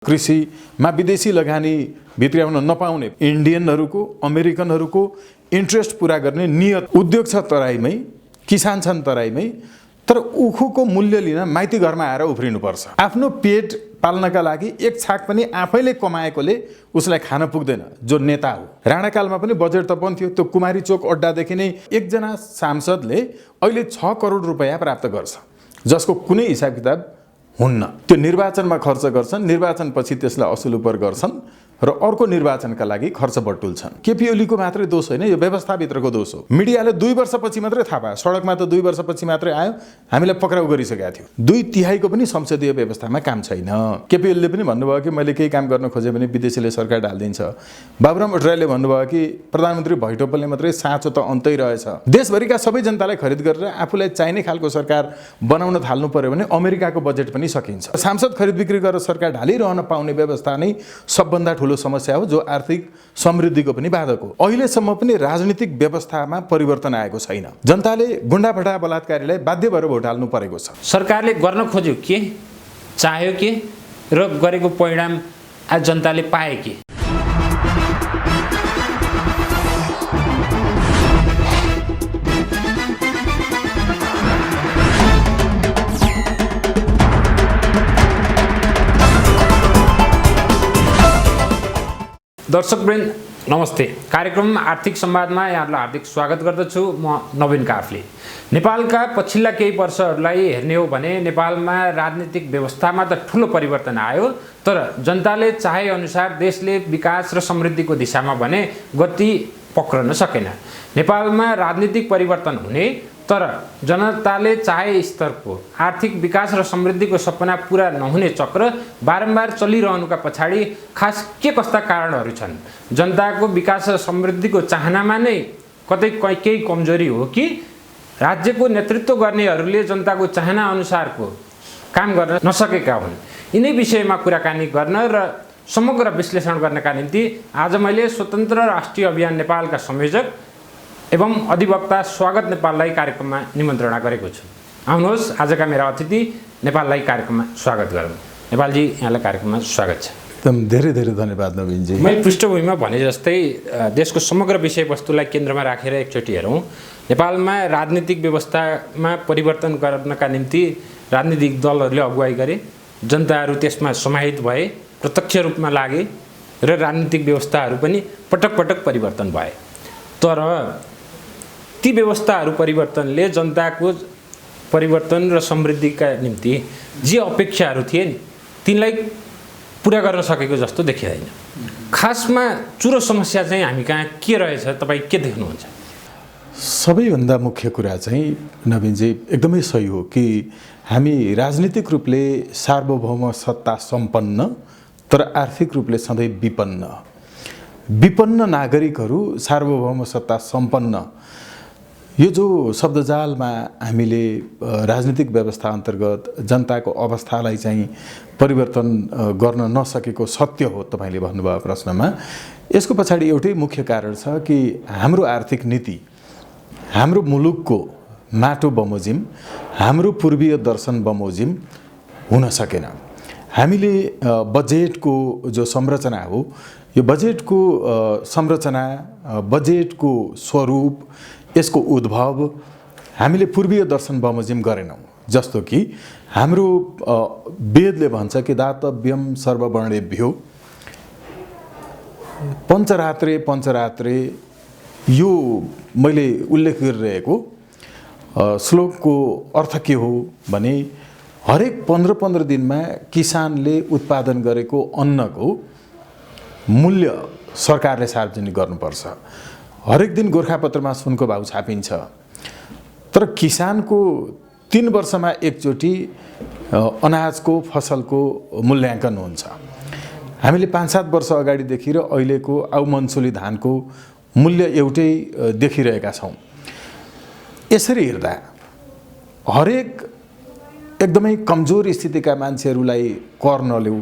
कृषिमा विदेशी लगानी भित्र्याउन नपाउने इन्डियनहरूको अमेरिकनहरूको इन्ट्रेस्ट पूरा गर्ने नियत उद्योग छ तराईमै, किसान छन् तराईमै, तर उखुको मूल्य लिन माइती घरमा आएर उफ्रिनुपर्छ। आफ्नो पेट पाल्नका लागि एक छाक पनि आफैले कमाएकोले उसलाई खान पुग्दैन जो नेता हो। राणाकालमा पनि बजेट त बन्थ्यो, त्यो कुमारी चोक अड्डादेखि नै एकजना सांसदले अहिले 6 करोड रुपैयाँ प्राप्त गर्छ, जसको कुनै हिसाब किताब हुन्न। त्यो निर्वाचनमा खर्च गर्छन्, निर्वाचनपछि त्यसलाई असुल उपर गर्छन् र अर्को निर्वाचनका लागि खर्च बटुल्छन्। केपी ओलीको मात्रै दोष होइन, यो व्यवस्थाभित्रको दोष हो। मिडियाले 2 वर्षपछि मात्रै थाहा पायो, सडकमा त 2 वर्षपछि मात्रै आयो, हामीलाई पक्राउ गरिसकेका थियो। 2/3 पनि संसदीय व्यवस्थामा काम छैन। केपी ओलीले पनि भन्नुभयो कि मैले केही काम गर्न खोजेँ भने विदेशीले सरकार ढालिदिन्छ। बाबुराम भट्टराईले भन्नुभयो कि प्रधानमन्त्री भइटोपलले मात्रै साँचो त अन्तै रहेछ। देशभरिका सबै जनतालाई खरिद गरेर आफूलाई चाहिने खालको सरकार बनाउन थाल्नु पर्यो भने अमेरिकाको बजेट पनि सकिन्छ। सांसद खरिद बिक्री गरेर सरकार ढालिरहन पाउने व्यवस्था नै सबभन्दा ठुलो समस्या हो, जो आर्थिक समृद्धिको पनि बाधक हो। अहिलेसम्म पनि राजनीतिक व्यवस्थामा परिवर्तन आएको छैन। जनताले गुण्डाफटा बलात्कारीलाई बाध्य भएर भोट हाल्नु परेको छ। सरकारले गर्न खोज्यो के, चाह्यो के र गरेको परिणाम आज जनताले पाए के? दर्शकवृन्द नमस्ते। कार्यक्रम आर्थिक संवादमा यहाँहरूलाई हार्दिक स्वागत गर्दछु। म नवीन काफ्ले। नेपालका पछिल्ला केही वर्षहरूलाई हेर्ने हो भने नेपालमा राजनीतिक व्यवस्थामा त ठुलो परिवर्तन आयो, तर जनताले चाहे अनुसार देशले विकास र समृद्धिको दिशामा भने गति पक्रन सकेन। नेपालमा राजनीतिक परिवर्तन हुने तर जनताले चाहे स्तरको आर्थिक विकास र समृद्धिको सपना पूरा नहुने चक्र बारम्बार चलिरहनुका पछाडि खास के कस्ता कारणहरू छन्? जनताको विकास र समृद्धिको चाहनामा नै कतै केही कमजोरी हो कि राज्यको नेतृत्व गर्नेहरूले जनताको चाहना अनुसारको काम गर्न नसकेका हुन्? यिनै विषयमा कुराकानी गर्न र समग्र विश्लेषण गर्नका निम्ति आज मैले स्वतन्त्र राष्ट्रिय अभियान नेपालका संयोजक एवं अधिवक्ता स्वागत नेपाललाई कार्यक्रममा निमन्त्रणा गरेको छु। आउनुहोस् आजका मेरा अतिथि नेपाललाई कार्यक्रममा स्वागत गरौँ। नेपालजी, यहाँलाई कार्यक्रममा स्वागत छ। एकदम धेरै धेरै धन्यवाद नवीनजी। मैले पृष्ठभूमिमा भने जस्तै देशको समग्र विषयवस्तुलाई केन्द्रमा राखेर एकचोटि हेरौँ। नेपालमा राजनीतिक व्यवस्थामा परिवर्तन गर्नका निम्ति राजनीतिक दलहरूले अगुवाई गरे, जनताहरू त्यसमा समाहित भए, प्रत्यक्ष रूपमा लागे र राजनीतिक व्यवस्थाहरू पनि पटक पटक परिवर्तन भए। तर ती व्यवस्थाहरू परिवर्तनले जनताको परिवर्तन र समृद्धिका निम्ति जे अपेक्षाहरू थिए नि तिनलाई पुरा गर्न सकेको जस्तो देखिँदैन। खासमा चुरो समस्या चाहिँ हामी कहाँ के रहेछ, तपाईँ के देख्नुहुन्छ? सबैभन्दा मुख्य कुरा चाहिँ नवीनजी एकदमै सही हो कि हामी राजनीतिक रूपले सार्वभौम सत्ता सम्पन्न तर आर्थिक रूपले सधैँ विपन्न नागरिकहरू सार्वभौम सत्ता सम्पन्न, यो जो शब्दजालमा हामीले राजनीतिक व्यवस्था अन्तर्गत जनताको अवस्थालाई चाहिँ परिवर्तन गर्न नसकेको सत्य हो तपाईँले भन्नुभयो प्रश्नमा। यसको पछाडि एउटै मुख्य कारण छ कि हाम्रो आर्थिक नीति, हाम्रो मुलुकको माटो बमोजिम, हाम्रो पूर्वीय दर्शन बमोजिम हुन सकेन। हामीले बजेटको जो संरचना हो, यो बजेटको संरचना, बजेटको स्वरूप, यसको उद्भव हामीले पूर्वीय दर्शन बमोजिम गरेनौँ। जस्तो कि हाम्रो वेदले भन्छ कि दातव्यम सर्ववर्णेभ्यो पञ्चरात्रे पञ्चरात्रे, यो मैले उल्लेख गरिरहेको श्लोकको अर्थ के हो भने हरेक 15-15 दिनमा किसानले उत्पादन गरेको अन्नको मूल्य सरकारले सार्वजनिक गर्नुपर्छ। हरेक दिन गोरखापत्रमा सुनको भाउ छापिन्छ, तर किसानको 3 वर्षमा एकचोटि अनाजको फसलको मूल्याङ्कन हुन्छ। हामीले 5-7 वर्ष अगाडिदेखि र अहिलेको आउमनसुली धानको मूल्य एउटै देखिरहेका छौँ। यसरी हेर्दा हरेक एकदमै कमजोर स्थितिका मान्छेहरूलाई कर नल्याऊ,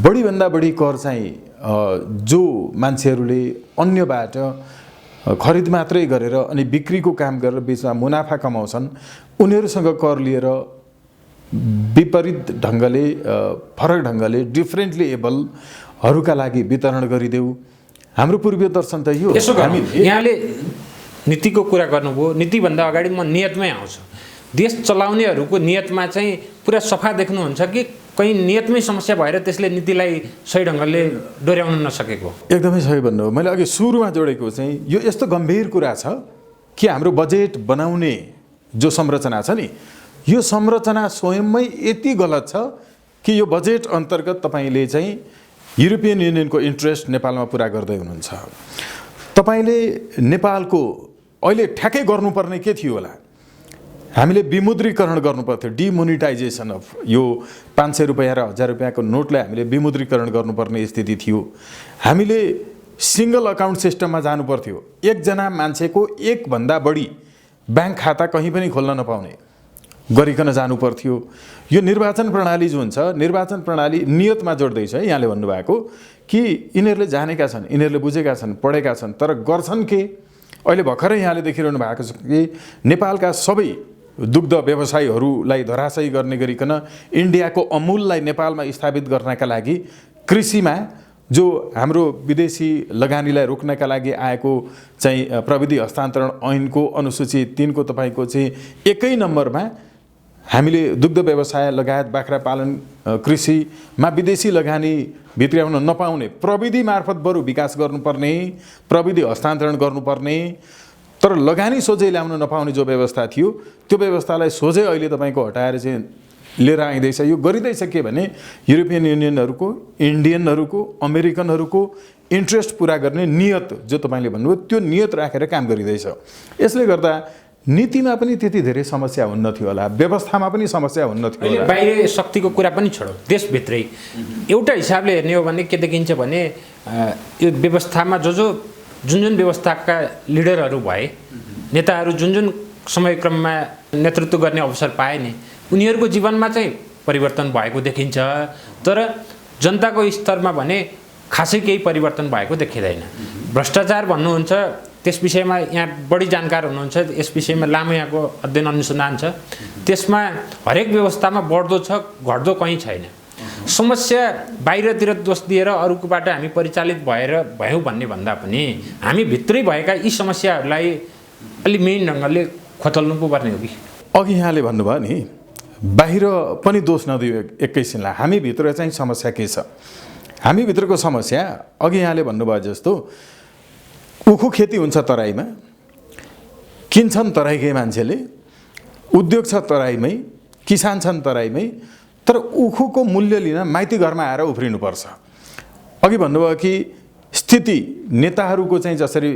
बढीभन्दा बढी कर चाहिँ जो मान्छेहरूले अन्यबाट खरिद मात्रै गरेर अनि बिक्रीको काम गरेर बिचमा मुनाफा कमाउँछन् उनीहरूसँग कर लिएर विपरीत ढङ्गले फरक ढङ्गले डिफ्रेन्टली एबलहरूका लागि वितरण गरिदेऊ। हाम्रो पूर्वीय दर्शन त यो यसो हामी यहाँले नीतिको कुरा गर्नुभयो, नीतिभन्दा अगाडि म नियतमै आउँछु। देश चलाउनेहरूको नियतमा चाहिँ पुरा सफा देख्नुहुन्छ कि कहीँ नियतमै समस्या भएर त्यसले नीतिलाई सही ढङ्गले डोर्याउन नसकेको? एकदमै सही भन्नुभयो। मैले अघि सुरुमा जोडेको चाहिँ यो यस्तो गम्भीर कुरा छ कि हाम्रो बजेट बनाउने जो संरचना छ नि, यो संरचना स्वयंमै यति गलत छ कि यो बजेट अन्तर्गत तपाईँले चाहिँ युरोपियन युनियनको इन्ट्रेस्ट नेपालमा पुरा गर्दै हुनुहुन्छ। तपाईँले नेपालको अहिले ठ्याक्कै गर्नुपर्ने के थियो होला? हामीले विमुद्रीकरण गर्नुपर्थ्यो, डिमोनिटाइजेसन अफ यो 500 रुपैयाँ र 1000 रुपैयाँको नोटलाई हामीले विमुद्रीकरण गर्नुपर्ने स्थिति थियो। हामीले सिंगल अकाउन्ट सिस्टममा जानुपर्थ्यो, एकजना मान्छेको एकभन्दा बढी ब्याङ्क खाता कहीँ पनि खोल्न नपाउने गरिकन जानुपर्थ्यो। यो निर्वाचन प्रणाली जुन छ, निर्वाचन प्रणाली नियतमा जोड्दैछ है। यहाँले भन्नुभएको कि यिनीहरूले जानेका छन्, यिनीहरूले बुझेका छन्, पढेका छन्, तर गर्छन् के? अहिले भर्खरै यहाँले देखिरहनु भएको छ कि नेपालका सबै दुग्ध व्यवसायीहरूलाई धराशयी गर्ने गरिकन इन्डियाको अमुललाई नेपालमा स्थापित गर्नका लागि कृषिमा जो हाम्रो विदेशी लगानीलाई रोक्नका लागि आएको चाहिँ प्रविधि हस्तान्तरण ऐनको अनुसूची 3 को तपाईँको चाहिँ 1 नम्बरमा हामीले दुग्ध व्यवसाय लगायत बाख्रा पालन कृषिमा विदेशी लगानी भित्र्याउन नपाउने प्रविधि मार्फत बरु विकास गर्नुपर्ने, प्रविधि हस्तान्तरण गर्नुपर्ने, तर लगानी सोझै ल्याउन नपाउने जो व्यवस्था थियो त्यो व्यवस्थालाई सोझै अहिले तपाईँको हटाएर चाहिँ लिएर आइँदैछ। यो गरिँदैछ के भने युरोपियन युनियनहरूको, इन्डियनहरूको, अमेरिकनहरूको इन्ट्रेस्ट पुरा गर्ने नियत जो तपाईँले भन्नुभयो त्यो नियत राखेर काम गरिँदैछ। यसले गर्दा नीतिमा पनि त्यति धेरै समस्या हुन्न थियो होला, व्यवस्थामा पनि समस्या हुन्न थियो होला। बाहिर शक्तिको कुरा पनि छोडौँ, देशभित्रै एउटा हिसाबले हेर्ने हो भने के देखिन्छ भने यो व्यवस्थामा जुन व्यवस्थाका लिडरहरू भए, नेताहरू जुन समयक्रममा नेतृत्व गर्ने अवसर पाए नि, उनीहरूको जीवनमा चाहिँ परिवर्तन भएको देखिन्छ, तर जनताको स्तरमा भने खासै केही परिवर्तन भएको देखिँदैन। भ्रष्टाचार भन्नुहुन्छ, त्यस विषयमा यहाँ बढी जानकार हुनुहुन्छ, यस विषयमा लामो यहाँको अध्ययन अनुसन्धान छ। त्यसमा हरेक व्यवस्थामा बढ्दो छ, घट्दो कहीँ छैन। समस्या बाहिरतिर दोष दिएर अरूकोबाट हामी परिचालित भयौँ भन्ने भन्दा पनि हामी भित्रै भएका यी समस्याहरूलाई अलि मेन ढङ्गले खोतल्नु पो पर्ने हो कि? अघि यहाँले भन्नुभयो नि, बाहिर पनि दोष नदियो एकैछिनलाई, हामीभित्र चाहिँ समस्या के छ? हामीभित्रको समस्या अघि यहाँले भन्नुभयो जस्तो उखु खेती हुन्छ तराईमा, किन्छन् तराईकै मान्छेले, उद्योग छ तराईमै, किसान छन् तराईमै, तर उखुको मूल्य लिन माइती घरमा आएर उफ्रिनुपर्छ। अघि भन्नुभयो कि स्थिति नेताहरूको चाहिँ जसरी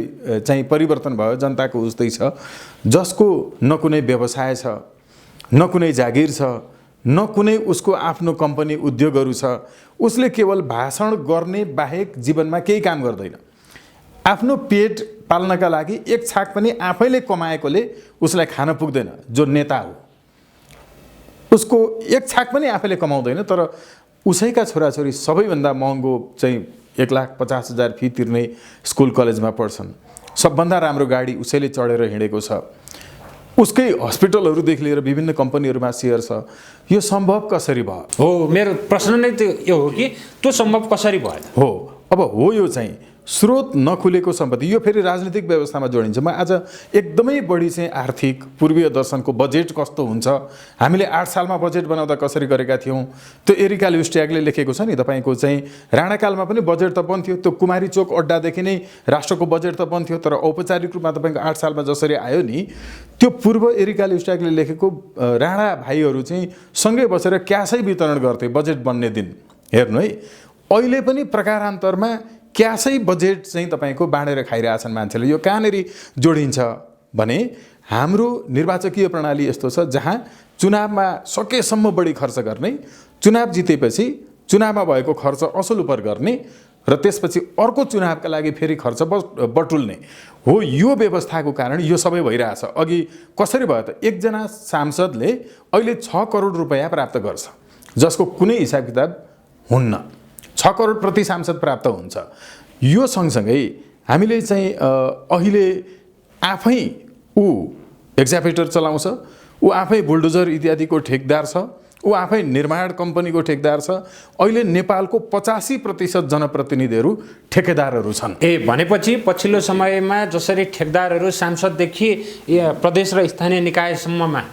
चाहिँ परिवर्तन भयो, जनताको उस्तै छ, जसको न कुनै व्यवसाय छ, न कुनै जागिर छ, न कुनै उसको आफ्नो कम्पनी उद्योगहरू छ, उसले केवल भाषण गर्ने बाहेक जीवनमा केही काम गर्दैन। आफ्नो पेट पाल्नका लागि एक छाक पनि आफैले कमाएकोले उसलाई खान पुग्दैन। जो नेता हो उसको एक छाक पनि आफैले कमाउँदैन, तर उसैका छोराछोरी सबैभन्दा महँगो चाहिँ 1,50,000 फी तिर्ने स्कुल कलेजमा पढ्छन्, सबभन्दा राम्रो गाडी उसैले चढेर हिँडेको छ, उसकै हस्पिटलहरूदेखि लिएर विभिन्न कम्पनीहरूमा सेयर छ। यो सम्भव कसरी भयो? हो, मेरो प्रश्न नै त्यो यो हो कि त्यो सम्भव कसरी भयो? हो, अब हो यो चाहिँ स्रोत नखुलेको सम्पत्ति। यो फेरि राजनीतिक व्यवस्थामा जोडिन्छ। म आज एकदमै बढी चाहिँ आर्थिक पूर्वीय दर्शनको बजेट कस्तो हुन्छ, हामीले 8 सालमा बजेट बनाउँदा कसरी गरेका थियौँ, त्यो एरिका ल्युस्ट्यागले लेखेको छ नि। तपाईँको चाहिँ राणाकालमा पनि बजेट त बन्थ्यो, त्यो कुमारी चोक अड्डादेखि नै राष्ट्रको बजेट त बन्थ्यो, तर औपचारिक रूपमा तपाईँको 8 सालमा जसरी आयो नि, त्यो पूर्व एरिका ल्युस्ट्यागले लेखेको राणा भाइहरू चाहिँ सँगै बसेर क्यासै वितरण गर्थे बजेट बन्ने दिन। हेर्नु है, अहिले पनि प्रकारान्तरमा क्यासै बजेट चाहिँ तपाईँको बाँडेर खाइरहेछन् मान्छेले। यो कहाँनिर जोडिन्छ भने हाम्रो निर्वाचकीय प्रणाली यस्तो छ जहाँ चुनावमा सकेसम्म बढी खर्च गर्ने, चुनाव जितेपछि चुनावमा भएको खर्च असुल उपर गर्ने र त्यसपछि अर्को चुनावका लागि फेरि खर्च बटुल्ने हो। यो व्यवस्थाको कारण यो सबै भइरहेछ। अघि कसरी भयो त, एकजना सांसदले अहिले 6 करोड रुपैयाँ प्राप्त गर्छ, जसको कुनै हिसाब किताब हुन्न। 6 करोड प्रति सांसद प्राप्त हुन्छ। यो सँगसँगै हामीले चाहिँ अहिले आफै ऊ एक्जाभेटर चलाउँछ, ऊ आफै बुलडोजर इत्यादिको ठेकदार छ, ऊ आफै निर्माण कम्पनीको ठेकेदार छ। अहिले नेपालको 85% जनप्रतिनिधिहरू ठेकेदारहरू छन्। भनेपछि पछिल्लो समयमा जसरी ठेकेदारहरू सांसददेखि प्रदेश र स्थानीय निकायसम्ममा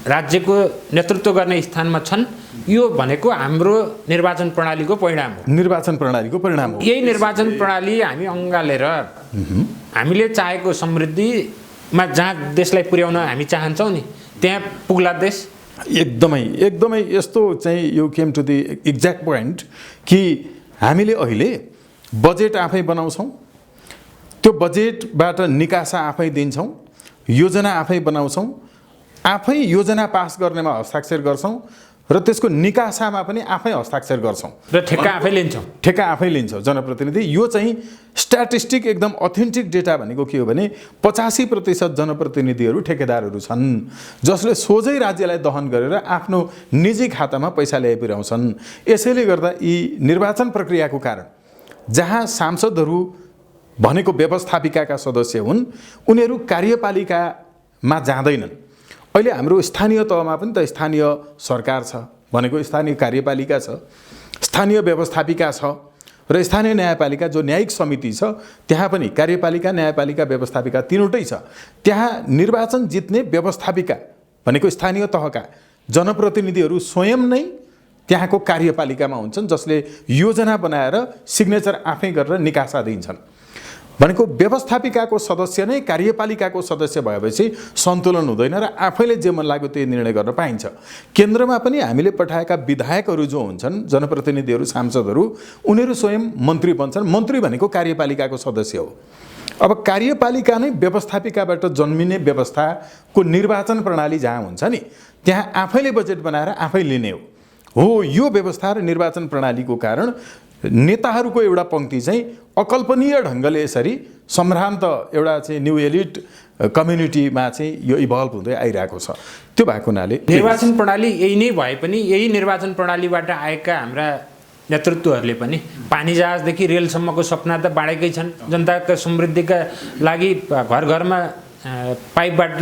राज्यको नेतृत्व गर्ने स्थानमा छन्, यो भनेको हाम्रो निर्वाचन प्रणालीको परिणाम हो। निर्वाचन प्रणालीको परिणाम हो। यही निर्वाचन प्रणाली हामी अँगालेर हामीले चाहेको समृद्धिमा जहाँ देशलाई पुर्याउन हामी चाहन्छौँ नि त्यहाँ पुग्ला देश। एकदमै यस्तो चाहिँ यो came to the exact point कि हामीले अहिले बजेट आफै बनाउँछौँ, त्यो बजेटबाट निकासा आफै दिन्छौँ, योजना आफै बनाउँछौँ, आफै योजना पास गर्नेमा हस्ताक्षर गर्छौँ र त्यसको निकासामा पनि आफै हस्ताक्षर गर्छौँ र ठेक्का आफै लिन्छौँ जनप्रतिनिधि। यो चाहिँ स्ट्याटिस्टिक एकदम अथेन्टिक डेटा भनेको के हो भने 85% जनप्रतिनिधिहरू ठेकेदारहरू छन् जसले सोझै राज्यलाई दहन गरेर आफ्नो निजी खातामा पैसा ल्याइ पुर्याउँछन्। यसैले गर्दा यी निर्वाचन प्रक्रियाको कारण जहाँ सांसदहरू भनेको व्यवस्थापिकाका सदस्य हुन् उनीहरू कार्यपालिकामा जाँदैनन्। अहिले हाम्रो स्थानीय तहमा पनि त स्थानीय सरकार छ भनेको स्थानीय कार्यपालिका छ, स्थानीय व्यवस्थापिका छ र स्थानीय न्यायपालिका जो न्यायिक समिति छ त्यहाँ पनि कार्यपालिका न्यायपालिका व्यवस्थापिका तीनवटै छ। त्यहाँ निर्वाचन जित्ने व्यवस्थापिका भनेको स्थानीय तहका जनप्रतिनिधिहरू स्वयं नै त्यहाँको कार्यपालिकामा हुन्छन् जसले योजना बनाएर सिग्नेचर आफै गरेर निकासा दिन्छन्। भनेको व्यवस्थापिकाको सदस्य नै कार्यपालिकाको सदस्य भएपछि सन्तुलन हुँदैन र आफैले जे मन लाग्यो त्यही निर्णय गर्न पाइन्छ। केन्द्रमा पनि हामीले पठाएका विधायकहरू जो हुन्छन् जनप्रतिनिधिहरू सांसदहरू उनीहरू स्वयं मन्त्री बन्छन्। मन्त्री भनेको कार्यपालिकाको सदस्य हो। अब कार्यपालिका नै व्यवस्थापिकाबाट जन्मिने व्यवस्थाको निर्वाचन प्रणाली जहाँ हुन्छ नि त्यहाँ आफैले बजेट बनाएर आफै लिने हो। यो व्यवस्था र निर्वाचन प्रणालीको कारण नेताहरूको एउटा पंक्ति चाहिँ अकल्पनीय ढङ्गले यसरी सम्भ्रान्त एउटा चाहिँ न्यू एलिट कम्युनिटीमा चाहिँ यो इभल्भ हुँदै आइरहेको छ। त्यो भएको हुनाले निर्वाचन प्रणाली यही नै भए पनि यही निर्वाचन प्रणालीबाट आएका हाम्रा नेतृत्वहरूले पनि पानी जहाजदेखि रेलसम्मको सपना त बाँडेकै छन्। जनताका समृद्धिका लागि घर घरमा पाइपबाट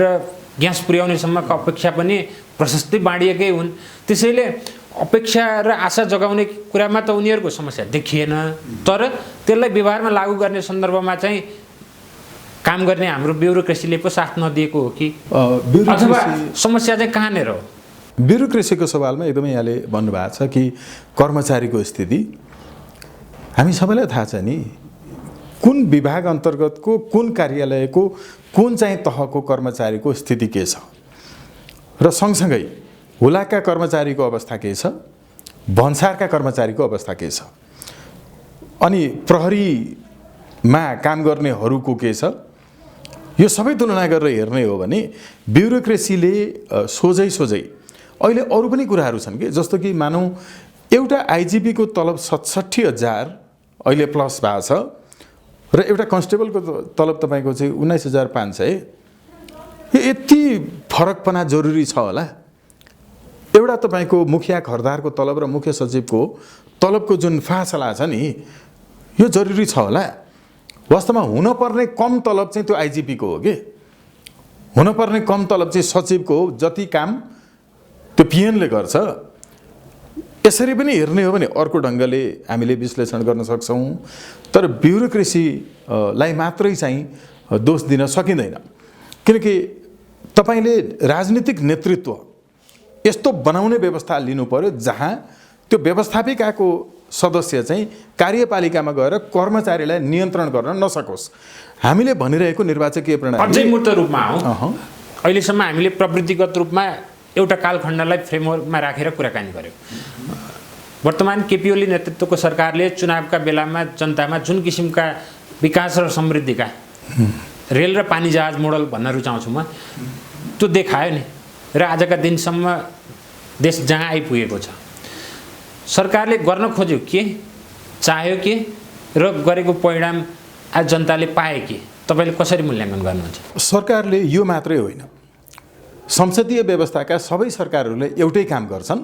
ग्यास पुर्याउनेसम्मको अपेक्षा पनि प्रशस्तै बाँडिएकै हुन्। त्यसैले अपेक्षा र आशा जगाउने कुरामा त उनीहरूको समस्या देखिएन, तर त्यसलाई व्यवहारमा लागू गर्ने सन्दर्भमा चाहिँ काम गर्ने हाम्रो ब्युरोक्रेसीले पो साथ नदिएको हो कि अथवा समस्या चाहिँ कहाँनिर हो? ब्युरोक्रेसीको सवालमा एकदमै यहाँले भन्नुभएको छ कि कर्मचारीको स्थिति हामी सबैलाई थाहा छ नि, कुन विभाग अन्तर्गतको कुन कार्यालयको कुन चाहिँ तहको कर्मचारीको स्थिति के छ र सँगसँगै हुलाका कर्मचारीको अवस्था के छ, भन्सारका कर्मचारीको अवस्था के छ, अनि प्रहरीमा काम गर्नेहरूको के छ, यो सबै तुलना गरेर हेर्ने हो भने ब्युरोक्रेसीले सोझै अहिले अरू पनि कुराहरू छन् कि जस्तो कि मानौँ एउटा आइजिपीको तलब 67,000 अहिले प्लस भएको छ र एउटा कन्स्टेबलको तलब तपाईँको चाहिँ 19,500। यो यति फरकपना जरुरी छ होला? एउटा तपाईँको मुखिया खरदारको तलब र मुख्य सचिवको तलबको जुन फासला छ नि यो जरुरी छ होला? वास्तवमा हुनपर्ने कम तलब चाहिँ त्यो आइजिपीको हो कि हुनपर्ने कम तलब चाहिँ सचिवको हो, जति काम त्यो पिएनले गर्छ। यसरी पनि हेर्ने हो भने अर्को ढङ्गले हामीले विश्लेषण गर्न सक्छौँ, तर ब्युरोक्रेसीलाई मात्रै चाहिँ दोष दिन सकिँदैन। किनकि तपाईँले राजनीतिक नेतृत्व यस्तो बनाउने व्यवस्था लिनु पर्यो जहाँ त्यो व्यवस्थापिकाको सदस्य चाहिँ कार्यपालिकामा गएर कर्मचारीलाई नियन्त्रण गर्न नसकोस्। हामीले भनिरहेको निर्वाचकीय प्रणाली अझै मूर्त रूपमा हो। अहिलेसम्म हामीले प्रवृत्तिगत रूपमा एउटा कालखण्डलाई फ्रेमवर्कमा राखेर कुराकानी गर्यौँ। वर्तमान केपी ओली नेतृत्वको सरकारले चुनावका बेलामा जनतामा जुन किसिमका विकास र समृद्धिका रेल र पानी जहाज मोडल भन्न रुचाउँछु म, त्यो देखायो नि र आजका दिनसम्म देश जहाँ आइपुगेको छ। सरकारले गर्न खोज्यो के, चाह्यो के र गरेको परिणाम आज जनताले पाए के, तपाईँले कसरी मूल्याङ्कन गर्नुहुन्छ? सरकारले यो मात्रै होइन, संसदीय व्यवस्थाका सबै सरकारहरूले एउटै काम गर्छन्,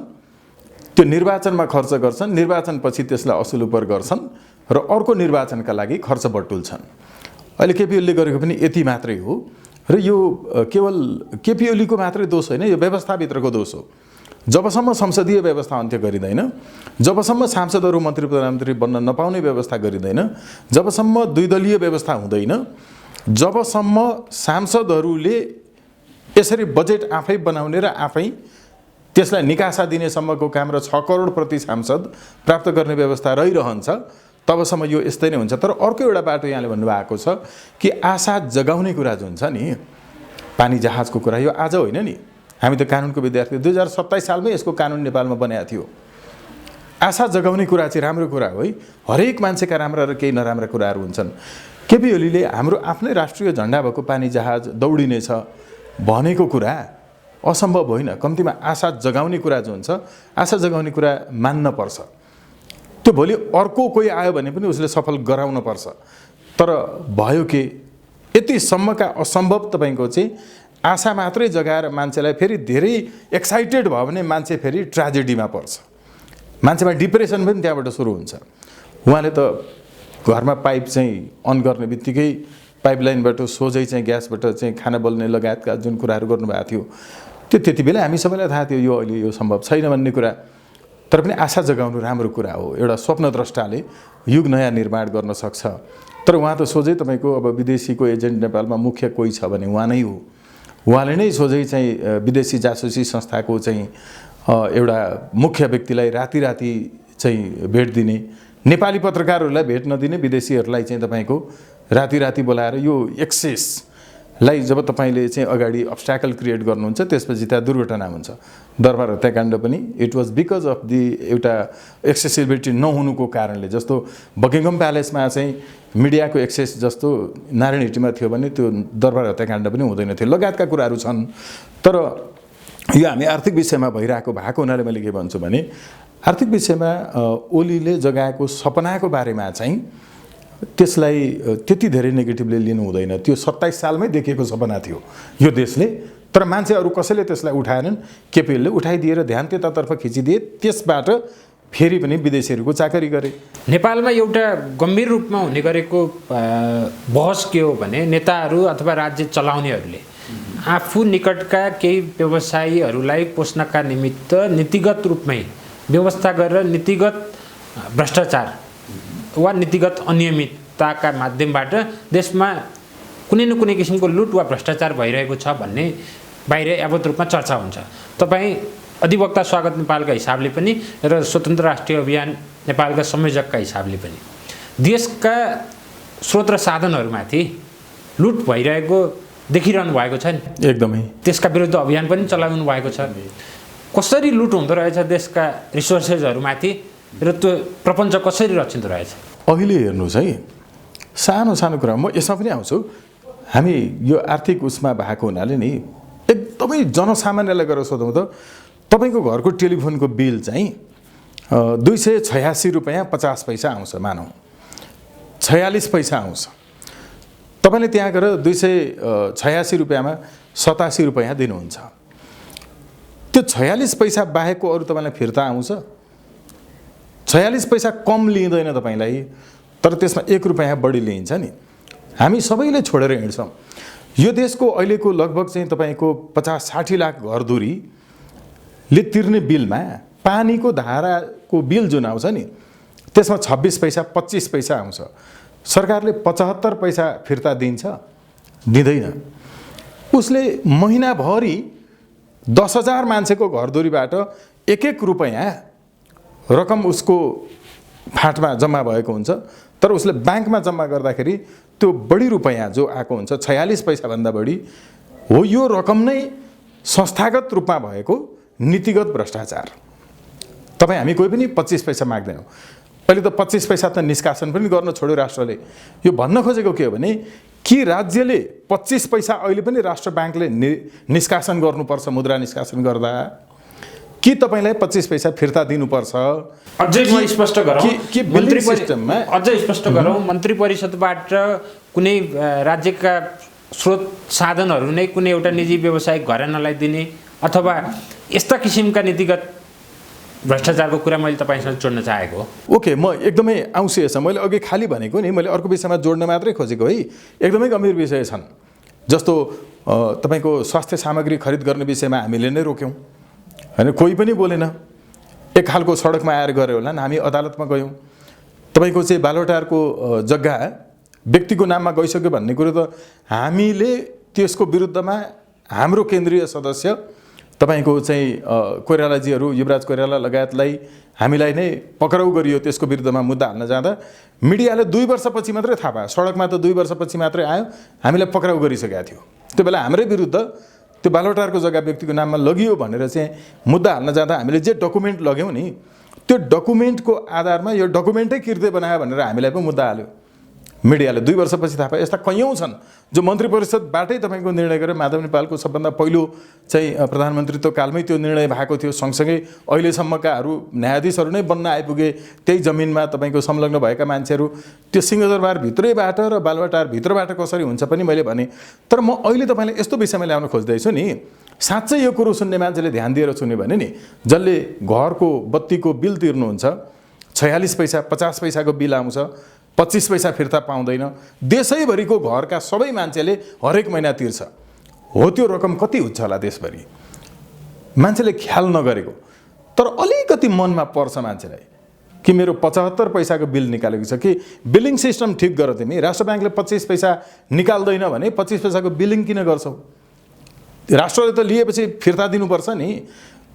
त्यो निर्वाचनमा खर्च गर्छन्, निर्वाचनपछि त्यसलाई असुलुपर गर्छन् र अर्को निर्वाचनका लागि खर्च बटुल्छन्। अहिले केपी ओलीले गरेको पनि यति मात्रै हो र यो केवल केपी ओलीको मात्रै दोष होइन, यो व्यवस्थाभित्रको दोष हो। जबसम्म संसदीय व्यवस्था अन्त्य गरिँदैन, जबसम्म सांसदहरू मन्त्री प्रधानमन्त्री बन्न नपाउने व्यवस्था गरिँदैन, जबसम्म द्विदलीय व्यवस्था हुँदैन, जबसम्म सांसदहरूले यसरी बजेट आफै बनाउने र आफै त्यसलाई निकासा दिनेसम्मको काम र 6 करोड प्रति सांसद प्राप्त गर्ने व्यवस्था रहिरहन्छ, तबसम्म यो यस्तै नै हुन्छ। तर अर्को एउटा बाटो यहाँले भन्नुभएको छ कि आशा जगाउने कुरा जुन छ नि, पानी जहाजको कुरा, यो आज होइन नि। हामी त कानुनको विद्यार्थी, 2027 सालमै यसको कानुन नेपालमा बनाएको थियो। आशा जगाउने कुरा चाहिँ राम्रो कुरा हो है। हरेक मान्छेका राम्रा र केही नराम्रा कुराहरू हुन्छन्। केपी ओलीले हाम्रो आफ्नै राष्ट्रिय झन्डा भएको पानी जहाज दौडिनेछ भनेको कुरा असम्भव होइन। कम्तीमा आशा जगाउने कुरा जुन छ, आशा जगाउने कुरा मान्न पर्छ। त्यो भोलि अर्को कोही आयो भने पनि उसले सफल गराउन पर्छ। तर भयो के, यतिसम्मका असम्भव तपाईँको चाहिँ आशा मात्रै जगाएर मान्छेलाई फेरि धेरै एक्साइटेड भयो भने मान्छे फेरि ट्रेजेडीमा पर्छ। मान्छेमा डिप्रेसन पनि त्यहाँबाट सुरु हुन्छ। उहाँले त घरमा पाइप चाहिँ अन गर्ने बित्तिकै पाइपलाइनबाट सोझै चाहिँ ग्यासबाट चाहिँ खाना बल्ने लगायतका जुन कुराहरू गर्नुभएको थियो, त्यो त्यति बेला हामी सबैलाई थाहा थियो यो अहिले यो सम्भव छैन भन्ने कुरा। तर पनि आशा जगाउनु राम्रो कुरा हो। एउटा स्वप्नद्रष्टाले युग नयाँ निर्माण गर्न सक्छ। तर उहाँ त सोझै तपाईँको अब विदेशीको एजेन्ट नेपालमा मुख्य कोही छ भने उहाँ नै हो। उहाँले नै सोझै चाहिँ विदेशी जासुसी संस्थाको चाहिँ एउटा मुख्य व्यक्तिलाई राति चाहिँ भेट दिने, नेपाली पत्रकारहरूलाई भेट नदिने, विदेशीहरूलाई चाहिँ तपाईँको राति बोलाएर यो एक्सेसलाई जब तपाईँले चाहिँ अगाडि अब्स्ट्याकल क्रिएट गर्नुहुन्छ, त्यसपछि त्यहाँ दुर्घटना हुन्छ। दरबार हत्याकाण्ड पनि it was because of the एउटा एक्सेसिबिलिटी नहुनुको कारणले। जस्तो बकिङहम प्यालेसमा चाहिँ मिडियाको एक्सेस जस्तो नारायणहिटीमा थियो भने त्यो दरबार हत्याकाण्ड पनि हुँदैन थियो, लगायतका कुराहरू छन्। तर यो हामी आर्थिक विषयमा भएको हुनाले मैले के भन्छु भने, आर्थिक विषयमा ओलीले जगाएको सपनाको बारेमा चाहिँ त्यसलाई त्यति धेरै नेगेटिभली लिनु हुँदैन। त्यो 27 सालमै देखिएको सपना थियो यो देशले। तर मान्छेहरू कसैले त्यसलाई उठाएनन्। केपीएलले उठाइदिएर ध्यान त्यतातर्फ खिचिदिए, त्यसबाट फेरि पनि विदेशीहरूको चाकरी गरे। नेपालमा एउटा गम्भीर रूपमा हुने गरेको बहस के हो भने, नेताहरू अथवा राज्य चलाउनेहरूले आफू निकटका केही व्यवसायीहरूलाई पोस्नका निमित्त नीतिगत रूपमै व्यवस्था गरेर नीतिगत भ्रष्टाचार वा नीतिगत अनियमितताका माध्यमबाट देशमा कुनै न कुनै किसिमको लुट वा भ्रष्टाचार भइरहेको छ भन्ने बाहिर यावत रूपमा चर्चा हुन्छ। तपाईँ अधिवक्ता स्वागत नेपालका हिसाबले पनि र स्वतन्त्र राष्ट्रिय अभियान नेपालका संयोजकका हिसाबले पनि देशका स्रोत र साधनहरूमाथि लुट भइरहेको देखिरहनु भएको छ नि। एकदमै त्यसका विरुद्ध अभियान पनि चलाउनु भएको छ। कसरी लुट हुँदो रहेछ देशका रिसोर्सेसहरूमाथि र त्यो प्रपञ्च कसरी रचिँदो रहेछ? अहिले हेर्नुहोस् है, सानो कुरा म यसमा पनि आउँछु। हामी यो आर्थिक उसमा भएको हुनाले नि एकदमै जनसामान्यलाई गरेर सोधौँ त, तपाईँको घरको टेलिफोनको बिल चाहिँ 286 रुपैयाँ 50 पैसा आउँछ, मानौँ 46 पैसा आउँछ। तपाईँले त्यहाँ गएर 286 रुपैयाँमा 87 रुपैयाँ दिनुहुन्छ। त्यो 46 पैसा बाहेकको अरू तपाईँलाई फिर्ता आउँछ? 46 पैसा कम लिँदैन तपाईँलाई, तर त्यसमा 1 रुपैयाँ बढी लिइन्छ नि। हामी सबैले छोडेर हिँड्छौँ। यो देशको अहिलेको लगभग चाहिँ तपाईँको 50-60 लाख घरधुरीले तिर्ने बिलमा पानीको धाराको बिल जुन आउँछ नि, त्यसमा 26 पैसा 25 पैसा आउँछ। सरकारले 75 पैसा फिर्ता दिन्छ? दिँदैन। उसले महिनाभरि 10,000 मान्छेको घरधुरीबाट 1-1 रुपैयाँ रकम उसको फाँटमा जम्मा भएको हुन्छ। तर उसले ब्याङ्कमा जम्मा गर्दाखेरि त्यो बढी रुपैयाँ जो आएको हुन्छ 46 पैसाभन्दा बढी हो, यो रकम नै संस्थागत रूपमा भएको नीतिगत भ्रष्टाचार। तपाईँ हामी कोही पनि 25 पैसा माग्दैनौँ। अहिले त 25 पैसा त निष्कासन पनि गर्न छोड्यो राष्ट्रले। यो भन्न खोजेको के हो भने, कि राज्यले 25 पैसा अहिले पनि राष्ट्र ब्याङ्कले निष्कासन गर्नुपर्छ मुद्रा निष्कासन गर्दा, कि तपाईँलाई 25 पैसा फिर्ता दिनुपर्छ? अझै म स्पष्ट गरौँ, कि मन्त्री सिस्टममा अझै स्पष्ट गरौँ, मन्त्री परिषदबाट कुनै राज्यका स्रोत साधनहरू नै कुनै एउटा निजी व्यवसायिक घरानालाई दिने अथवा यस्ता किसिमका नीतिगत भ्रष्टाचारको कुरा मैले तपाईँसँग जोड्न चाहेको। ओके, म एकदमै आउँछु यसमा। मैले अघि खाली भनेको नि, मैले अर्को विषयमा जोड्न मात्रै खोजेको है। एकदमै गम्भीर विषय छन्। जस्तो तपाईँको स्वास्थ्य सामग्री खरिद गर्ने विषयमा हामीले नै रोक्यौँ। होइन कोही पनि बोलेन। एक खालको सडकमा आएर गऱ्यो होला, हामी अदालतमा गयौँ। तपाईँको चाहिँ बालुवाटारको जग्गा व्यक्तिको नाममा गइसक्यो भन्ने कुरो त हामीले त्यसको विरुद्धमा हाम्रो केन्द्रीय सदस्य तपाईँको चाहिँ कोइरालाजीहरू, युवराज कोइराला लगायतलाई हामीलाई नै पक्राउ गरियो। त्यसको विरुद्धमा मुद्दा हाल्न जाँदा मिडियाले 2 वर्षपछि मात्रै थाहा पायो। सडकमा त 2 वर्षपछि मात्रै आयो, हामीलाई पक्राउ गरिसकेको थियो। त्यो बेला हाम्रै विरुद्ध त्यो बालुवाटारको जग्गा व्यक्तिको नाममा लगियो भनेर चाहिँ मुद्दा हाल्न जाँदा हामीले जे डकुमेन्ट लग्यौँ नि, त्यो डकुमेन्टको आधारमा यो डकुमेन्टै किर्दै बनायो भनेर हामीलाई पो मुद्दा हाल्यो। मिडियाले 2 वर्षपछि थाहा पायो। यस्ता कैयौँ छन् जो मन्त्री परिषदबाटै तपाईँको निर्णय गरेर माधव नेपालको सबभन्दा पहिलो चाहिँ प्रधानमन्त्रीत्व कालमै त्यो निर्णय भएको थियो। सँगसँगै अहिलेसम्मकाहरू न्यायाधीशहरू नै बन्न आइपुगे। त्यही जमिनमा तपाईँको संलग्न भएका मान्छेहरू त्यो सिंहदरबार भित्रैबाट र बालुवाटार भित्रबाट कसरी हुन्छ पनि मैले भने। तर म अहिले तपाईँलाई यस्तो विषयमा ल्याउन खोज्दैछु नि, साँच्चै यो कुरो सुन्ने मान्छेले ध्यान दिएर सुन्यो भने नि, जसले घरको बत्तीको बिल तिर्नुहुन्छ 46 पैसा 50 पैसाको बिल आउँछ, 25 पैसा फिर्ता पाउँदैन। देशैभरिको घरका सबै मान्छेले हरेक महिना तिर्छ। हो त्यो रकम कति हुन्छ होला देशभरि? मान्छेले ख्याल नगरेको, तर अलिकति मनमा पर्छ मान्छेलाई कि मेरो 75 पैसाको बिल निकालेको छ कि बिलिङ सिस्टम ठिक गर तिमी। राष्ट्र ब्याङ्कले 25 पैसा निकाल्दैन भने 25 पैसाको बिलिङ किन गर्छौ? राष्ट्रले त लिएपछि फिर्ता दिनुपर्छ नि।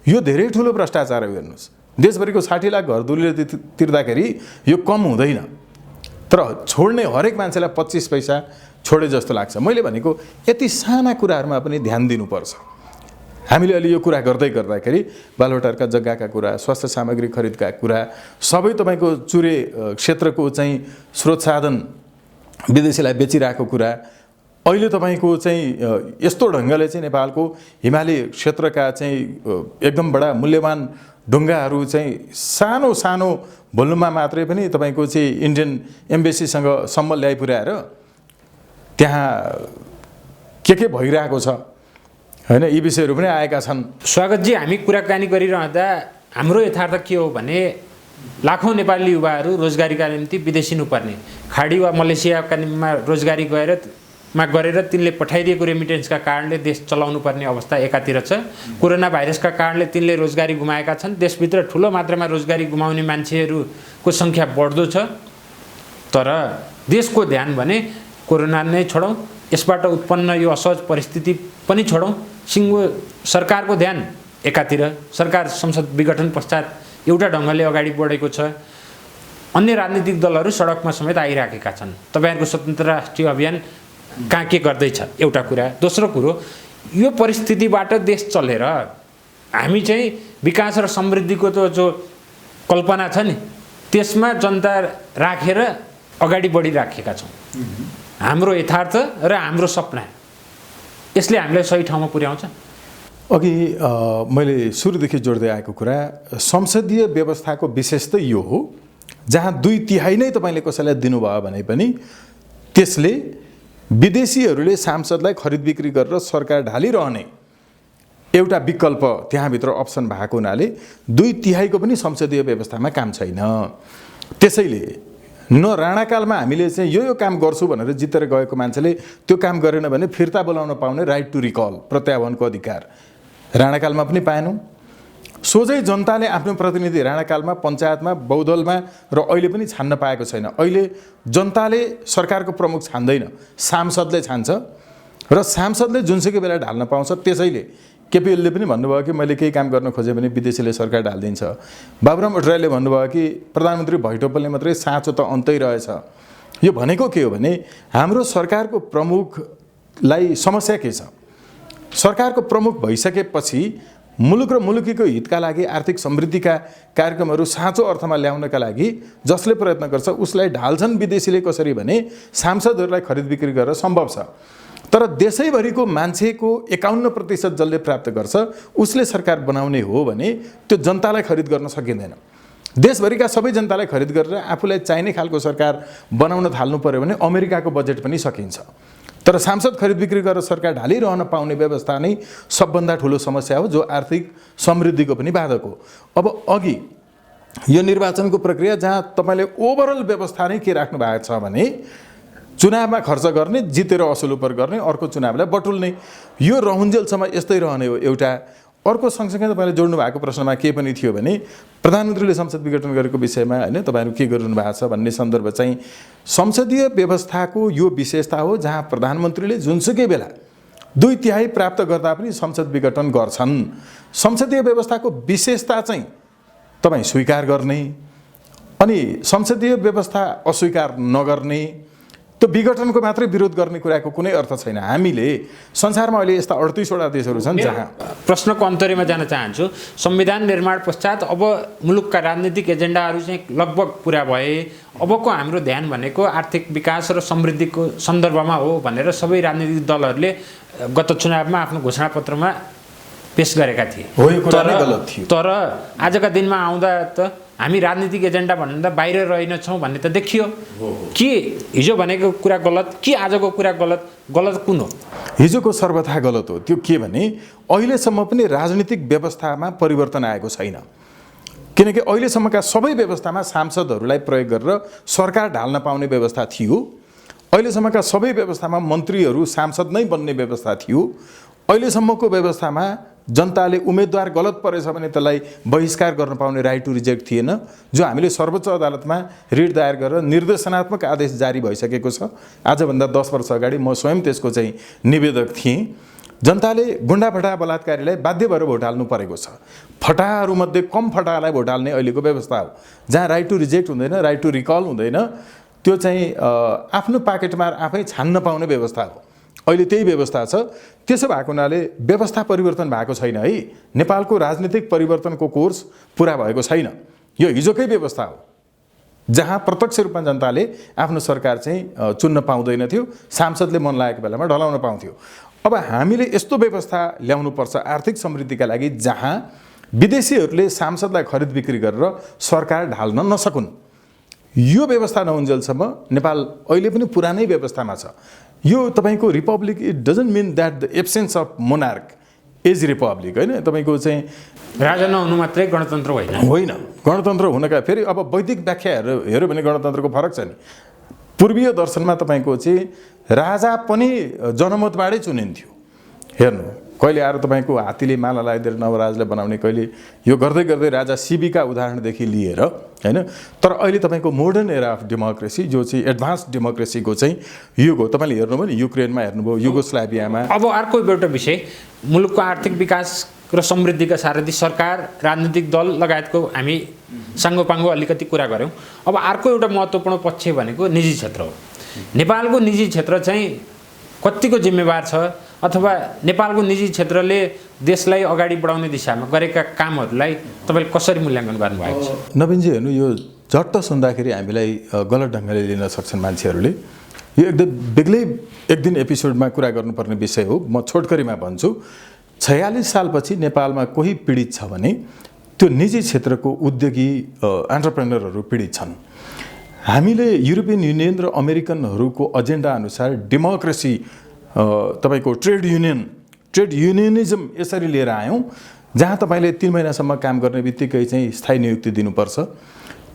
यो धेरै ठुलो भ्रष्टाचार हो। हेर्नुहोस्, देशभरिको 60 लाख घरधुरीले तिर्दाखेरि यो कम हुँदैन, तर छोड्ने हरेक मान्छेलाई 25 पैसा छोडे जस्तो लाग्छ। मैले भनेको यति साना कुराहरूमा पनि ध्यान दिनुपर्छ। हामीले अलि यो कुरा गर्दै गर्दाखेरि बालुवाटारका जग्गाका कुरा, स्वास्थ्य सामग्री खरिदका कुरा, सबै तपाईँको चुरे क्षेत्रको चाहिँ स्रोत साधन विदेशीलाई बेचिरहेको कुरा, अहिले तपाईँको चाहिँ यस्तो ढङ्गले चाहिँ नेपालको हिमाली क्षेत्रका चाहिँ एकदम बडा मूल्यवान ढुङ्गाहरू चाहिँ सानो सानो भोल्युममा मात्रै पनि तपाईँको चाहिँ इन्डियन एम्बेसीसँग सम्म ल्याइपुर्याएर त्यहाँ के भइरहेको छ होइन, यी विषयहरू पनि आएका छन्। स्वागतजी, हामी कुराकानी गरिरहँदा हाम्रो यथार्थ के हो भने लाखौँ नेपाली युवाहरू रोजगारीका निम्ति विदेशिनुपर्ने, खाडी वा मलेसियाका निम्तिमा रोजगारी गरेर तिनले पठाइदिएको रेमिटेन्सका कारणले देश चलाउनु पर्ने अवस्था एकातिर छ। कोरोना भाइरसका कारणले तिनले रोजगारी गुमाएका छन्। देशभित्र ठुलो मात्रामा रोजगारी गुमाउने मान्छेहरूको सङ्ख्या बढ्दो छ। तर देशको ध्यान भने कोरोना नै छोडौँ, यसबाट उत्पन्न यो असहज परिस्थिति पनि छोडौँ। सिङ्गो सरकारको ध्यान एकातिर, सरकार संसद विघटन पश्चात एउटा ढङ्गले अगाडि बढेको छ। अन्य राजनीतिक दलहरू सडकमा समेत आइराखेका छन्। तपाईँहरूको स्वतन्त्र राष्ट्रिय अभियान कहाँ के गर्दैछ, एउटा कुरा। दोस्रो कुरो, यो परिस्थितिबाट देश चलेर हामी चाहिँ विकास र समृद्धिको त जो कल्पना छ नि, त्यसमा जनता राखेर अगाडि बढिराखेका छौँ। हाम्रो यथार्थ र हाम्रो सपना, यसले हामीलाई सही ठाउँमा पुर्याउँछ। अघि मैले सुरुदेखि जोड्दै आएको कुरा, संसदीय व्यवस्थाको विशेषता यो हो, जहाँ 2/3 नै तपाईँले कसैलाई दिनुभयो भने पनि त्यसले विदेशीहरूले सांसदलाई खरिद बिक्री गरेर सरकार ढालिरहने एउटा विकल्प त्यहाँभित्र अप्सन भएको हुनाले 2/3 को पनि संसदीय व्यवस्थामा काम छैन। त्यसैले न राणाकालमा हामीले चाहिँ यो काम गर्छु भनेर जितेर गएको मान्छेले त्यो काम गरेन भने फिर्ता बोलाउन पाउने राइट टु रिकल, प्रत्याह्वानको अधिकार राणाकालमा पनि पाएनौँ। सोझै जनताले आफ्नो प्रतिनिधि राणाकालमा पञ्चायतमा बहुदलमा र अहिले पनि छान्न पाएको छैन। अहिले जनताले सरकारको प्रमुख छान्दैन, सांसदले छान्छ र सांसदले जुनसुकै बेला ढाल्न पाउँछ। त्यसैले केपीएलले पनि भन्नुभयो कि मैले केही काम गर्न खोजेँ भने विदेशीले सरकार ढालिदिन्छ। बाबुराम भट्टराईले भन्नुभयो कि प्रधानमन्त्री भैटोपलले मात्रै साँचो त अन्तै रहेछ। यो भनेको के हो भने हाम्रो सरकारको प्रमुखलाई समस्या के छ? सरकारको प्रमुख भइसकेपछि मुलुक र मुलुकीको हितका लागि आर्थिक समृद्धिका कार्यक्रमहरू साँचो अर्थमा ल्याउनका लागि जसले प्रयत्न गर्छ उसलाई ढाल्छन् विदेशीले। कसरी भने सांसदहरूलाई खरिद बिक्री गरेर सम्भव छ। तर देशैभरिको मान्छेको 51% जसले प्राप्त गर्छ उसले सरकार बनाउने हो भने त्यो जनतालाई खरिद गर्न सकिँदैन। देशभरिका सबै जनतालाई खरिद गरेर आफूलाई चाहिने खालको सरकार बनाउन थाल्नु पर्यो भने अमेरिकाको बजेट पनि सकिन्छ। तर सांसद खरिद बिक्री गरेर सरकार ढालिरहन पाउने व्यवस्था नै सबभन्दा ठुलो समस्या हो, जो आर्थिक समृद्धिको पनि बाधक हो। अब अघि यो निर्वाचनको प्रक्रिया जहाँ तपाईँले ओभरअल व्यवस्था नै के राख्नु भएको छ भने चुनावमा खर्च गर्ने, जितेर असुल उपर गर्ने, अर्को चुनावलाई बटुल्ने, यो रहन्जेलसम्म यस्तै रहने हो। एउटा अर्को सँगसँगै तपाईँले जोड्नु भएको प्रश्नमा के पनि थियो भने प्रधानमन्त्रीले संसद विघटन गरेको विषयमा हैन तपाईँहरू के गरिरहनु भएको छ भन्ने सन्दर्भ चाहिँ संसदीय व्यवस्थाको यो विशेषता हो जहाँ प्रधानमन्त्रीले जुनसुकै बेला 2/3 प्राप्त गर्दा पनि संसद विघटन गर्छन्। संसदीय व्यवस्थाको विशेषता चाहिँ तपाईँ स्वीकार गर्ने अनि संसदीय व्यवस्था अस्वीकार नगर्ने त्यो विघटनको मात्रै विरोध गर्ने कुराको कुनै अर्थ छैन। हामीले संसारमा अहिले यस्ता 38 वटा देशहरू छन् जहाँ प्रश्नको अन्तर्यमा जान चाहन्छु। संविधान निर्माण पश्चात अब मुलुकका राजनीतिक एजेन्डाहरू चाहिँ लगभग पुरा भए, अबको हाम्रो ध्यान भनेको आर्थिक विकास र समृद्धिको सन्दर्भमा हो भनेर सबै राजनीतिक दलहरूले गत चुनावमा आफ्नो घोषणापत्रमा पेश गरेका थिए। हो, यो कुरा नै गलत थियो। तर आजका दिनमा आउँदा त हामी राजनीतिक एजेन्डा भन्दा बाहिर रहेनछौँ भन्ने त देखियो। के हिजो भनेको कुरा गलत कि आजको कुरा गलत कुन हो? हिजोको सर्वथा गलत हो। त्यो के भने अहिलेसम्म पनि राजनीतिक व्यवस्थामा परिवर्तन आएको छैन, किनकि अहिलेसम्मका सबै व्यवस्थामा सांसदहरूलाई प्रयोग गरेर सरकार ढाल्न पाउने व्यवस्था थियो। अहिलेसम्मका सबै व्यवस्थामा मन्त्रीहरू सांसद नै बन्ने व्यवस्था थियो। अहिलेसम्मको व्यवस्थामा जनताले उम्मेदवार गलत परेछ भने त्यसलाई बहिष्कार गर्न पाउने राइट टु रिजेक्ट थिएन, जो हामीले सर्वोच्च अदालतमा रिट दायर गरेर निर्देशनात्मक आदेश जारी भइसकेको छ। आजभन्दा 10 वर्ष अगाडि म स्वयं त्यसको चाहिँ निवेदक थिएँ। जनताले गुन्डा फटाहा बलात्कारीलाई बाध्य भएर भोट हाल्नु परेको छ। फटाहाहरूमध्ये कम फटाहालाई भोट हाल्ने अहिलेको व्यवस्था हो, जहाँ राइट टु रिजेक्ट हुँदैन, राइट टु रिकल हुँदैन। त्यो चाहिँ आफ्नो पाकेटमा आफै छान्न पाउने व्यवस्था हो। अहिले त्यही व्यवस्था छ। त्यसो भएको हुनाले व्यवस्था परिवर्तन भएको छैन है। नेपालको राजनीतिक परिवर्तनको कोर्स पुरा भएको छैन। यो हिजोकै व्यवस्था हो जहाँ प्रत्यक्ष रूपमा जनताले आफ्नो सरकार चाहिँ चुन्न पाउँदैन थियो, सांसदले मन लागेको बेलामा ढलाउन पाउँथ्यो। अब हामीले यस्तो व्यवस्था ल्याउनुपर्छ आर्थिक समृद्धिका लागि जहाँ विदेशीहरूले सांसदलाई खरिद बिक्री गरेर सरकार ढाल्न नसकुन्। यो व्यवस्था नहुन्जेलसम्म नेपाल अहिले पनि पुरानै व्यवस्थामा छ। यो तपाईँको republic it doesn't mean that the absence of monarch is republic होइन। तपाईँको चाहिँ राजा नहुनु मात्रै गणतन्त्र होइन। गणतन्त्र हुनका फेरि अब वैदिक व्याख्याहरू हेऱ्यो भने गणतन्त्रको फरक छ नि। पूर्वीय दर्शनमा तपाईँको चाहिँ राजा पनि जनमतबाटै चुनिन्थ्यो। हेर्नु कहिले आएर तपाईँको हात्तीले माला लगाइदिएर नवराजलाई बनाउने, कहिले यो गर्दै गर्दै राजा शिवीका उदाहरणदेखि लिएर होइन। तर अहिले तपाईँको मोडर्न एरा अफ डेमोक्रेसी जो चाहिँ एडभान्स डेमोक्रेसीको चाहिँ युग हो। तपाईँले हेर्नुभयो नि, युक्रेनमा हेर्नुभयो, युगोस्लाभियामा। अब अर्को एउटा विषय, मुलुकको आर्थिक विकास र समृद्धिका सारथी सरकार, राजनीतिक दल लगायतको हामी साङ्गोपाङ्गो अलिकति कुरा गऱ्यौँ। अब अर्को एउटा महत्त्वपूर्ण पक्ष भनेको निजी क्षेत्र हो। नेपालको निजी क्षेत्र चाहिँ कतिको जिम्मेवार छ, अथवा नेपालको निजी क्षेत्रले देशलाई अगाडि बढाउने दिशामा गरेका कामहरूलाई तपाईँले कसरी मूल्याङ्कन गर्नुभएको छ? नवीनजी हेर्नु, यो झट्ट सुन्दाखेरि हामीलाई गलत ढङ्गले लिन सक्छन् मान्छेहरूले। यो एकदम बेग्लै एक दिन एपिसोडमा कुरा गर्नुपर्ने विषय हो। म छोटकरीमा भन्छु, 46 सालपछि नेपालमा कोही पीडित छ भने त्यो निजी क्षेत्रको उद्योगी एन्टरप्रेनरहरू पीडित छन्। हामीले युरोपियन युनियन र अमेरिकनहरूको एजेन्डा अनुसार डेमोक्रेसी, तपाईँको ट्रेड युनियनिज्म यसरी लिएर आयौँ, जहाँ तपाईँले 3 महिनासम्म काम गर्ने बित्तिकै चाहिँ स्थायी नियुक्ति दिनुपर्छ।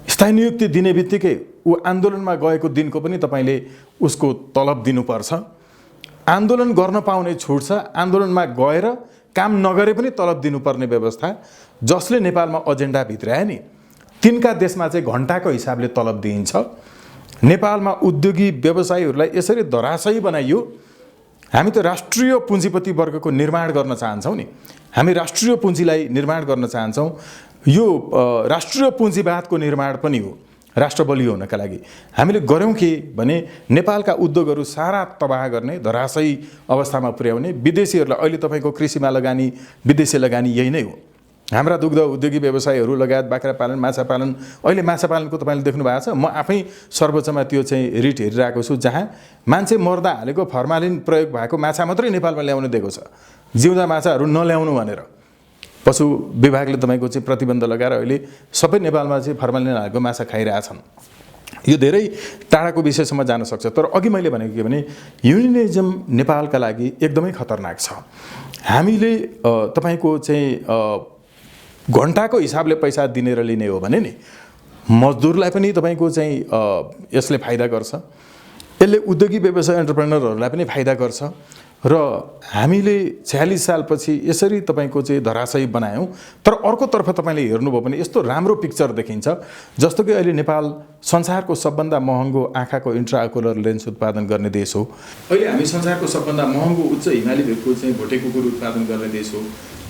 स्थायी नियुक्ति दिने बित्तिकै ऊ आन्दोलनमा गएको दिनको पनि तपाईँले उसको तलब दिनुपर्छ। आन्दोलन गर्न पाउने छुट छ, आन्दोलनमा गएर काम नगरे पनि तलब दिनुपर्ने व्यवस्था जसले नेपालमा एजेन्डा भित्रायो नि, तिनका देशमा चाहिँ घन्टाको हिसाबले तलब दिइन्छ। नेपालमा उद्योगी व्यवसायीहरूलाई यसरी धराशयी बनाइयो। हामी त राष्ट्रिय पुँजीपति वर्गको निर्माण गर्न चाहन्छौँ नि। हामी राष्ट्रिय पुँजीलाई निर्माण गर्न चाहन्छौँ। यो राष्ट्रिय पुँजीवादको निर्माण पनि हो राष्ट्र बलियो हुनका लागि। हामीले गऱ्यौँ के भने नेपालका उद्योगहरू सारा तबाह गर्ने, धराशयी अवस्थामा पुर्याउने। विदेशीहरूलाई अहिले तपाईँको कृषिमा लगानी, विदेशी लगानी यही नै हो। हाम्रा दुग्ध उद्योगी व्यवसायहरू लगायत बाख्रा पालन, माछा पालन, अहिले माछा पालनको तपाईँले देख्नु भएको छ। म आफै सर्वोच्चमा त्यो चाहिँ रिट हेरिरहेको छु, जहाँ मान्छे मर्दा हालेको फर्मालिन प्रयोग भएको माछा मात्रै नेपालमा ल्याउनु दिएको छ, जिउँदा माछाहरू नल्याउनु भनेर। पशु विभागले तपाईँको चाहिँ प्रतिबन्ध लगाएर अहिले सबै नेपालमा चाहिँ फर्मालिन हालेको माछा खाइरहेछन्। यो धेरै टाढाको विषयसम्म जान सक्छ। तर अघि मैले भनेको के भने युनियनिज्म नेपालका लागि एकदमै खतरनाक छ। हामीले तपाईँको चाहिँ घन्टाको हिसाबले पैसा दिने र लिने हो भने नि मजदुरलाई पनि तपाईँको चाहिँ यसले फाइदा गर्छ, यसले उद्योगी व्यवसाय एन्टरप्रेनरहरूलाई पनि फाइदा गर्छ। र हामीले 46 सालपछि यसरी तपाईँको चाहिँ धराशयी बनायौँ। तर अर्कोतर्फ तपाईँले हेर्नुभयो भने यस्तो राम्रो पिक्चर देखिन्छ, जस्तो कि अहिले नेपाल संसारको सबभन्दा महँगो आँखाको इन्ट्राओकुलर लेन्स उत्पादन गर्ने देश हो। अहिले हामी संसारको सबभन्दा महँगो उच्च हिमाली भेगको चाहिँ भोटे कुकुर उत्पादन गर्ने देश हो।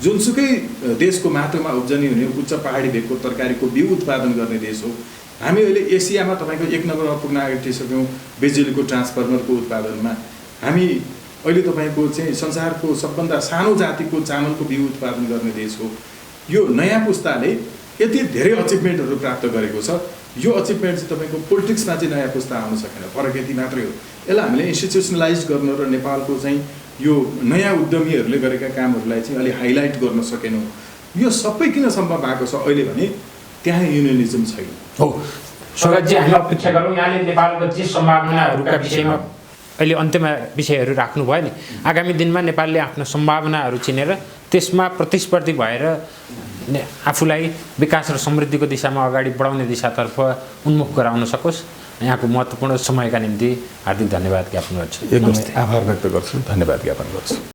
जुनसुकै देशको माटोमा उब्जनी हुने उच्च पहाडी भेगको तरकारीको बिउ उत्पादन गर्ने देश हो। हामी अहिले एसियामा तपाईँको 1 नम्बरमा पुग्न आँटिसक्यौँ बिजुलीको ट्रान्सफर्मरको उत्पादनमा। हामी अहिले तपाईँको चाहिँ संसारको सबभन्दा सानो जातिको चामलको बिउ उत्पादन गर्ने देश हो। यो नयाँ पुस्ताले यति धेरै अचिभमेन्टहरू प्राप्त गरेको छ। यो अचिभमेन्ट चाहिँ तपाईँको पोलिटिक्समा चाहिँ नयाँ पुस्ता आउन सकेन, फरक यति मात्रै हो। यसलाई हामीले इन्स्टिट्युसनलाइज गर्न र नेपालको चाहिँ यो नयाँ उद्यमीहरूले गरेका कामहरूलाई चाहिँ अलि हाइलाइट गर्न सकेनौँ। यो सबै किन सम्भव भएको छ अहिले भने त्यहाँ युनियनिजम छैन। हो स्वागतजी, हामी अपेक्षा गरौँ यहाँले नेपालको जे सम्भावनाहरूका विषयमा अहिले अन्त्यमा विषयहरू राख्नुभयो नि। आगामी दिनमा नेपालले आफ्नो सम्भावनाहरू चिनेर त्यसमा प्रतिस्पर्धी भएर आफूलाई विकास र समृद्धिको दिशामा अगाडि बढाउने दिशातर्फ उन्मुख गराउन सकोस्। यहाँको महत्त्वपूर्ण समयका निम्ति हार्दिक धन्यवाद ज्ञापन गर्छु। एकदमै आभार व्यक्त गर्छु, धन्यवाद ज्ञापन गर्छु।